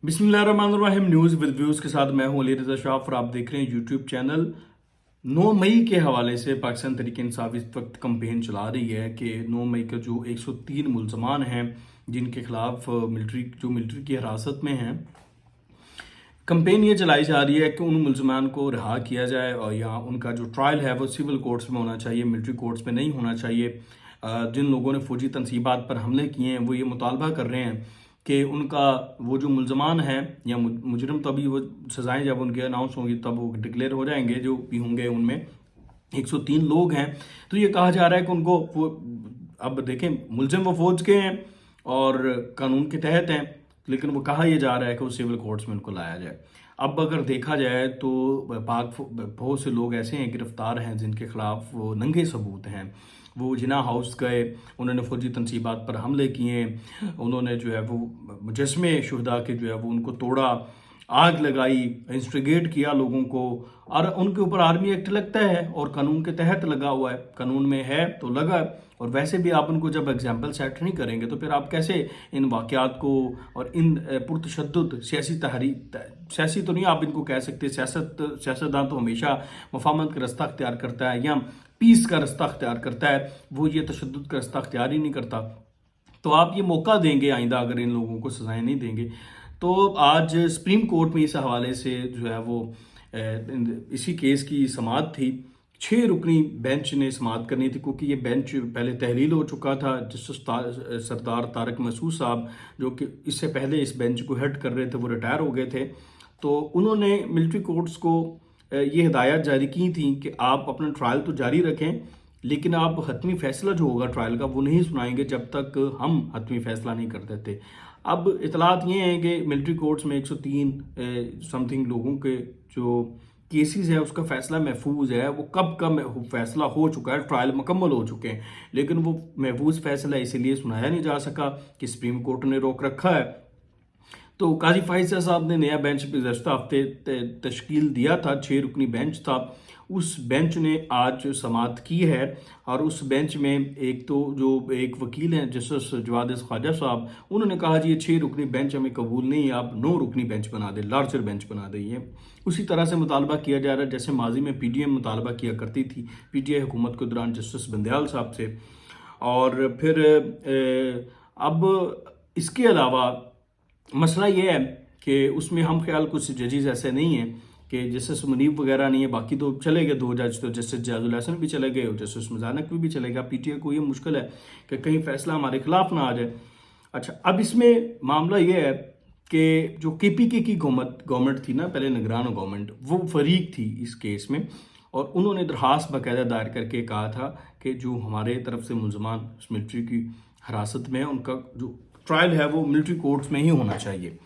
बिस्मिल्लाहिर्रहमानिर्रहीम news with views के साथ मैं हूं अली रज़ा शाफ और आप देख रहे हैं यूट्यूब चैनल। 9 मई के हवाले से पाकिस्तान तहरीक इंसाफ इस वक्त कंपेन चला रही है कि 9 मई का जो 103 मुल्ज़मान हैं जिनके खिलाफ मिलिट्री की हिरासत में हैं, कंपेन ये चलाई जा रही है कि उन मुल्ज़मान को रिहा किया जाए और या उनका जो ट्रायल है वो सिविल कोर्ट्स में होना चाहिए, मिलिट्री कोर्ट्स में नहीं होना चाहिए। जिन लोगों ने फौजी तनसीबात पर हमले किए हैं वो ये मुतालबा कर रहे हैं कि उनका वो जो मुल्ज़मान हैं या मुजरिम, तभी वो सज़ाएं जब उनके अनाउंस होंगी तब वो डिक्लेयर हो जाएंगे, जो भी होंगे उनमें 103 लोग हैं। तो ये कहा जा रहा है कि उनको अब देखें, मुल्ज़िम वो फौज के हैं और कानून के तहत हैं, लेकिन वो कहा यह जा रहा है कि वो सिविल कोर्ट्स में उनको लाया जाए। अब अगर देखा जाए तो पाक बहुत से लोग ऐसे हैं गिरफ्तार हैं जिनके खिलाफ वो नंगे सबूत हैं। वो जिना हाउस गए, उन्होंने फौजी तनसीबात पर हमले किए, उन्होंने जो है वो मुजस्मे शुहदा के जो है वो उनको तोड़ा, आग लगाई, इंस्टिगेट किया लोगों को, और उनके ऊपर आर्मी एक्ट लगता है और कानून के तहत लगा हुआ है, कानून में है तो लगा है। और वैसे भी आप उनको जब एग्जाम्पल सेट नहीं करेंगे तो फिर आप कैसे इन वाक़यात को और इन पुरतशद्दुद सियासी तहरीक, सियासी तो नहीं आप इनको कह सकते, सियासतदान तो हमेशा मफाहमत का रास्ता अख्तियार करता है या पीस का रास्ता अख्तियार करता है, वो ये तशद्दुद का रास्ता अख्तियार ही नहीं करता। तो आप ये मौका देंगे आइंदा अगर इन लोगों को सजाएं नहीं देंगे। तो आज सुप्रीम कोर्ट में इस हवाले से जो है वो इसी केस की समाअत थी। 6 रुकनी बेंच ने समाअत करनी थी, क्योंकि ये बेंच पहले तहलील हो चुका था। जस्टिस सरदार तारक मसूद साहब, जो कि इससे पहले इस बेंच को हेड कर रहे थे, वो रिटायर हो गए थे। तो उन्होंने मिलिट्री कोर्ट्स को ये हिदायत जारी की थी कि आप अपना ट्रायल तो जारी रखें, लेकिन आप हतमी फैसला जो होगा ट्रायल का वो नहीं सुनाएंगे जब तक हम हतमी फैसला नहीं कर देते। अब इतलात ये हैं कि मिलिट्री कोर्ट्स में 103 समथिंग लोगों के जो केसेस है उसका फैसला महफूज है। वो कब का फैसला हो चुका है, ट्रायल मुकम्मल हो चुके हैं, लेकिन वो महफूज फैसला इसीलिए सुनाया नहीं जा सका कि सुप्रीम कोर्ट ने रोक रखा है। तो काजी फाइजा साहब ने नया बेंच गुज़श्ता हफ्ते तश्कील दिया था, 6 रुकनी बेंच था। उस बेंच ने आज समाअत की है और उस बेंच में एक तो जो एक वकील हैं जस्टिस जवाद ख्वाजा साहब, उन्होंने कहा जी ये 6 रुकनी बेंच हमें कबूल नहीं है, आप 9 रुकनी बेंच बना दें, लार्जर बेंच बना दें। उसी तरह से मुतालबा किया जा रहा है जैसे माजी में PTM मुतालबा किया करती थी, PTI हुकूमत के दौरान जस्टिस बंदयाल साहब से। और फिर अब इसके अलावा मसला ये है कि उसमें हम ख्याल कुछ जजेस ऐसे नहीं हैं कि जस्टिस मुनीब वगैरह नहीं है, बाकी तो चले गए 2 जज, तो जस्टिस जाजुल हसन भी चले गए और जस्टिस मुजानक भी चले गया। PTI को ये मुश्किल है कि कहीं फैसला हमारे खिलाफ ना आ जाए। अच्छा, अब इसमें मामला ये है कि जो KPK की गवर्नमेंट थी ना, पहले निगरान गवर्नमेंट, वो फरीक थी इस केस में, और उन्होंने दरख्वास्त बाकायदा दायर करके कहा था कि जो हमारे तरफ से मुल्ज़मान मिलिट्री की हिरासत में है उनका जो ट्रायल है वो मिलिट्री कोर्ट्स में ही होना चाहिए।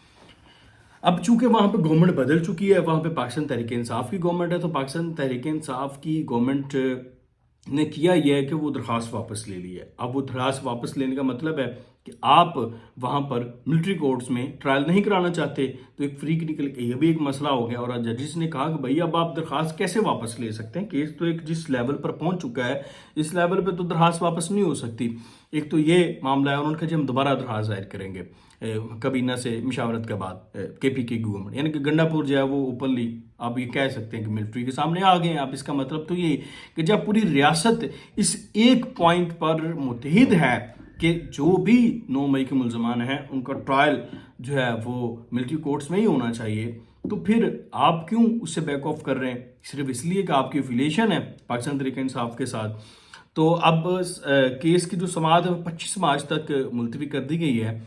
अब चूंकि वहाँ पे गवर्नमेंट बदल चुकी है, वहाँ पे पाकिस्तान तहरीक इंसाफ की गवर्नमेंट है, तो पाकिस्तान तहरीक इंसाफ की गवर्नमेंट ने किया यह है कि वो दरख्वास्त वापस ले ली है। अब वो दरख्वास्त वापस लेने का मतलब है कि आप वहाँ पर मिलिट्री कोर्ट्स में ट्रायल नहीं कराना चाहते, तो एक फ्रीक निकल के ये भी एक मसला हो गया। और जजिस ने कहा कि भाई अब आप दरख्वास्त कैसे वापस ले सकते हैं, केस तो एक जिस लेवल पर पहुँच चुका है इस लेवल पर तो दरख्वास्त वापस नहीं हो सकती। एक तो ये मामला है, उन्होंने कहा जी हम दोबारा दरख्वास्त दायर करेंगे कबीना से मशावरत के बाद KPK गवर्नमेंट, यानी कि गंडापुर जो है वो ओपनली आप ये कह सकते हैं कि मिलिट्री के सामने आ गए हैं। आप इसका मतलब तो ये कि जब पूरी रियासत इस एक पॉइंट पर मुतहिद है कि जो भी 9 मई के मुल्ज़मान हैं उनका ट्रायल जो है वो मिलिट्री कोर्ट्स में ही होना चाहिए, तो फिर आप क्यों उससे बैक ऑफ कर रहे हैं सिर्फ इसलिए कि आपकी एफिलिएशन है पाकिस्तान तहरीक इंसाफ के साथ। तो अब केस की जो समाअत है 25 मार्च तक मुलतवी कर दी गई है।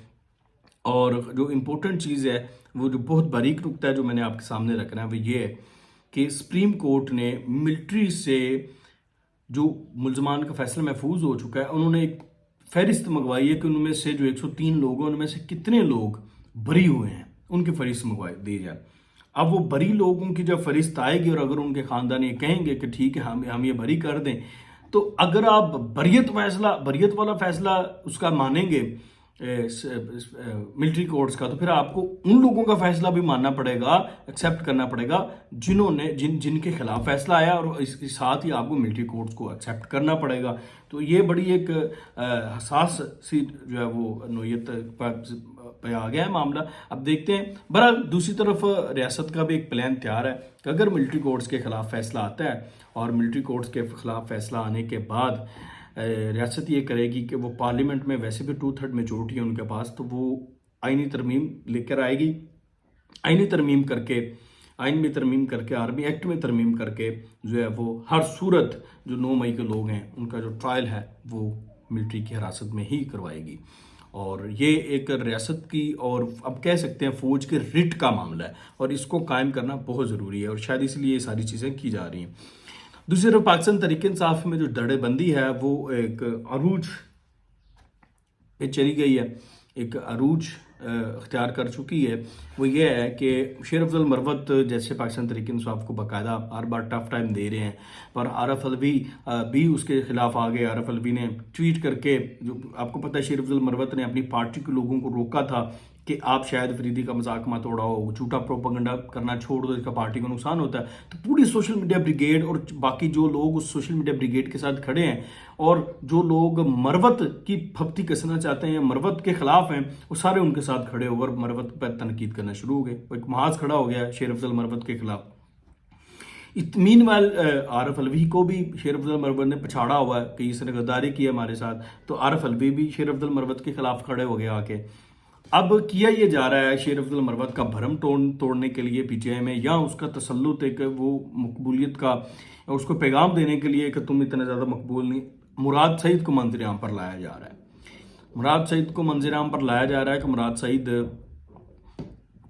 और जो इम्पोर्टेंट चीज़ है, वो जो बहुत बारीक नुकता है जो मैंने आपके सामने रखना है, वो ये है कि सुप्रीम कोर्ट ने मिलिट्री से जो मुल्ज़मान का फैसला महफूज हो चुका है, उन्होंने एक फहरिस्त मंगवाई है कि उनमें से जो 103 लोग हैं उनमें से कितने लोग बरी हुए हैं, उनकी फहरिस्त मंगवाई दी जाए। अब वो बरी लोगों की जब फहरिस्त आएगी और अगर उनके ख़ानदान ये कहेंगे कि ठीक है हम ये बरी कर दें, तो अगर आप बरियत वाला फैसला उसका मानेंगे मिलिट्री कोर्ट्स का, तो फिर आपको उन लोगों का फैसला भी मानना पड़ेगा, एक्सेप्ट करना पड़ेगा जिनके खिलाफ फैसला आया, और इसके साथ ही आपको मिलिट्री कोर्ट्स को एक्सेप्ट करना पड़ेगा। तो ये बड़ी एक हसास सी जो है वो नोयत पे आ गया है मामला। अब देखते हैं। बहरहाल दूसरी तरफ रियासत का भी एक प्लान तैयार है कि अगर मिलिट्री कोर्ट्स के खिलाफ फैसला आता है, और मिलिट्री कोर्ट्स के खिलाफ फैसला आने के बाद रियासत ये करेगी कि वो पार्लियामेंट में वैसे भी 2/3 मेजोरिटी है उनके पास, तो वो आईनी तरमीम लेकर आएगी। आईनी तरमीम करके, आइन में तरमीम करके, आर्मी एक्ट में तरमीम करके जो है वो हर सूरत जो 9 मई के लोग हैं उनका जो ट्रायल है वो मिलिट्री की हिरासत में ही करवाएगी। और ये एक रियासत की, और अब कह सकते हैं फौज के रिट का मामला है, और इसको कायम करना बहुत ज़रूरी है, और शायद इसलिए ये सारी चीज़ें की जा रही हैं। दूसरी तरफ पाकिस्तान तहरीक इंसाफ में जो धड़ेबंदी है वो एक अरूज पे चली गई है, एक अरूज अख्तियार कर चुकी है। वो ये है कि शेर अफजल मरवत जैसे पाकिस्तान तहरीक इंसाफ को बाकायदा हर बार टफ टाइम दे रहे हैं, पर आरफ अलवी भी उसके खिलाफ आ गए। आरफ अलवी ने ट्वीट करके, जो आपको पता है शेर अफजल मरवत ने अपनी पार्टी के लोगों को रोका था कि आप शायद अफरीदी का मजाक मत उड़ाओ, झूठा प्रोपेगेंडा करना छोड़ दो, इसका पार्टी को नुकसान होता है। तो पूरी सोशल मीडिया ब्रिगेड और बाकी जो लोग उस सोशल मीडिया ब्रिगेड के साथ खड़े हैं, और जो लोग मरवत की फप्ती कसना चाहते हैं या मरवत के खिलाफ हैं, वो सारे उनके साथ खड़े होकर मरवत पर तनकीद करना शुरू हो गए। एक महाज खड़ा हो गया शेर अफजल मरवत के खिलाफ। मीनवाइल आरफ अलवी को भी शेर अफजल मरवत ने पछाड़ा हुआ है कि इसने गद्दारी की हमारे साथ, तो आरफ अलवी भी शेर अफजल मरवत के खिलाफ खड़े हो गए आके। अब किया ये जा रहा है शेर अफजल मरवत का भरम तोड़ने के लिए पीटीआई में, या उसका तसल्लुत एक वो मकबूलियत का, उसको पैगाम देने के लिए कि तुम इतने ज़्यादा मकबूल नहीं। मुराद सईद को मंजर आम पर लाया जा रहा है। मुराद सईद को मंजर आम पर लाया जा रहा है कि मुराद सईद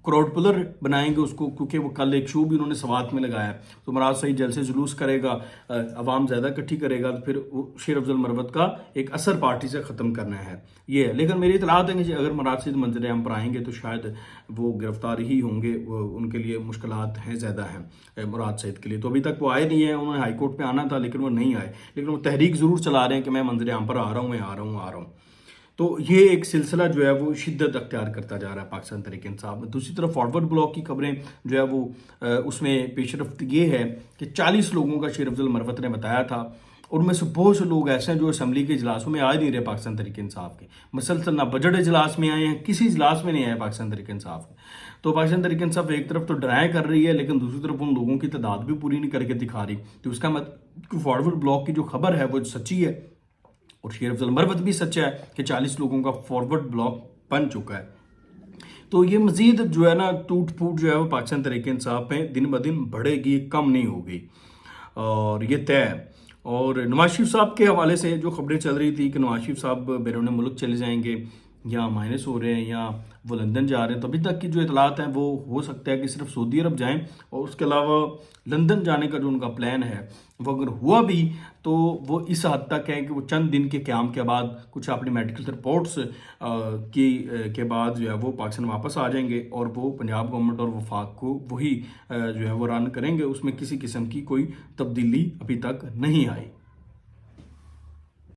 क्राउड पुलर बनाएंगे उसको, क्योंकि वो कल एक शो भी उन्होंने सवात में लगाया है। तो मुराद सईद जलसे जुलूस करेगा, अवाम ज़्यादा इकट्ठी करेगा, तो फिर वो शेर अफजल मरवत का एक असर पार्टी से ख़त्म करना है ये है। लेकिन मेरी इतलात है कि अगर मुराद सईद मंजर आम पर आएंगे तो शायद वो गिरफ्तार ही होंगे, उनके लिए मुश्किलात हैं, ज़्यादा हैं मुराद सईद के लिए। तो अभी तक वो आए नहीं है, उन्होंने हाई कोर्ट पर आना था लेकिन वो नहीं आए, लेकिन वो तहरीक ज़रूर चला रहे हैं कि मैं मंजर आम पर आ रहा हूँ, मैं आ रहा हूँ। तो ये एक सिलसिला जो है वो शिद्दत अख्तियार करता जा रहा है पाकिस्तान तहरीक इंसाफ में। दूसरी तरफ फॉरवर्ड ब्लॉक की खबरें जो है वो उसमें पेशरफ्त ये है कि 40 लोगों का शेर अफजल मरवत ने बताया था, उनमें से बहुत से लोग ऐसे हैं जो असम्बली के इजलासों में आ नहीं रहे पाकिस्तान तहरीक इंसाफ के। मसलसल ना बजट इजलास में आए हैं, किसी इजलास में नहीं आए पाकिस्तान तहरीक इंसाफ के। तो पाकिस्तान तहरीक इंसाफ एक तरफ तो डराएं कर रही है, लेकिन दूसरी तरफ उन लोगों की तादाद भी पूरी नहीं करके दिखा रही। तो उसका मतलब फॉरवर्ड ब्लॉक की जो खबर है वो सच्ची है, और शेर अफजल मरवत भी सच्चा है कि 40 लोगों का फॉरवर्ड ब्लॉक बन चुका है। तो ये मजीद जो है ना टूट फूट जो है वो पाकिस्तान तहरीक इंसाफ में दिन ब दिन बढ़ेगी, कम नहीं होगी, और ये तय है। और नवाज शरीफ साहब के हवाले से जो खबरें चल रही थी कि नवाज शरीफ साहब बैरून मुल्क चले जाएंगे, या माइनस हो रहे हैं, या वो लंदन जा रहे हैं, तो अभी तक की जो इतलात हैं वो हो सकता है कि सिर्फ सऊदी अरब जाएं, और उसके अलावा लंदन जाने का जो उनका प्लान है वो अगर हुआ भी तो वो इस हद तक है कि वो चंद दिन के क़याम के बाद कुछ अपनी मेडिकल रिपोर्ट्स के बाद जो है वो पाकिस्तान वापस आ जाएंगे, और वो पंजाब गवर्नमेंट और वफाक को वही जो है वो रन करेंगे। उसमें किसी किस्म की कोई तब्दीली अभी तक नहीं आई।